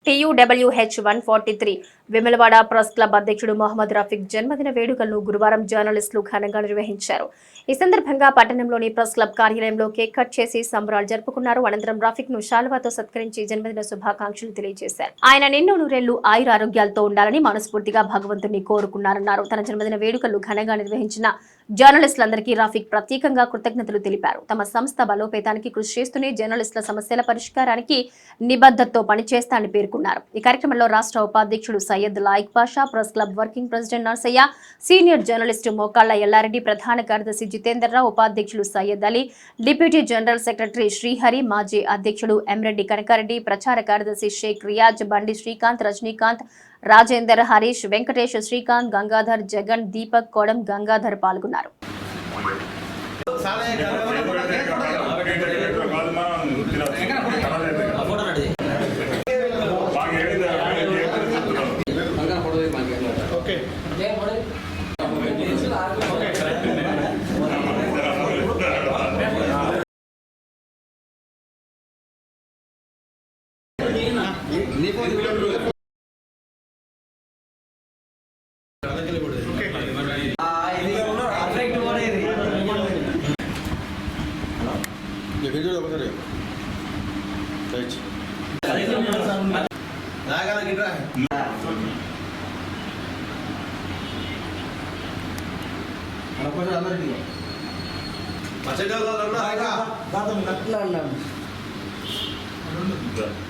TUWH 143 Vemulawada press club అధ్యక్షుడు మొహమ్మద్ రఫీక్ జన్మదిన వేడుకలను గురువారం జర్నలిస్టులు ఘనంగా నిర్వహించారు. ఈ సందర్భంగా పట్టణంలోని ప్రెస్ క్లబ్ కార్యాలయంలో కేక్ కట్ చేసి సంబరాలు జరుపుకున్నారు. అనంతరం రఫీక్ ను శాలువాతో సత్కరించి జన్మదిన శుభాకాంక్షలు తెలియజేశారు. ఆయన నిన్నో నూరేళ్లు ఆయురారోగ్యాలతో ఉండాలని మనస్ఫూర్తిగా భగవంతుని కోరుకున్నారన్నారు. తన జన్మదిన వేడుకలు ఘనంగా నిర్వహించిన జర్నలిస్టులందరికీ రఫీక్ ప్రత్యేకంగా కృతజ్ఞతలు తెలిపారు. తమ సంస్థ బలోపేతానికి కృషి చేస్తూనే జర్నలిస్టుల సమస్యల పరిష్కారానికి నిబద్ధతతో పనిచేస్తానని పేర్కొన్నారు. ఈ కార్యక్రమంలో రాష్ట్ర ఉపాధ్యక్షుడు Syed లాయిక్ Pasha, press club working president Narsaiah, senior journalist మోకాళ్ల ఎల్లారెడ్డి, ప్రధాన కార్యదర్శి జితేందర్రావు, ఉపాధ్యక్షులు Syed Ali, deputy general secretary Srihari, మాజీ అధ్యక్షుడు ఎంరెడ్డి కనకారెడ్డి, ప్రచార కార్యదర్శి షేక్ రియాజ్, బండి శ్రీకాంత్, రజనీకాంత్, రాజేందర్, హరీష్, వెంకటేష్, శ్రీకాంత్, గంగాధర్, జగన్, దీపక్, కోడం, గంగాధర్ పాల్గొన్నారు. అందరికీ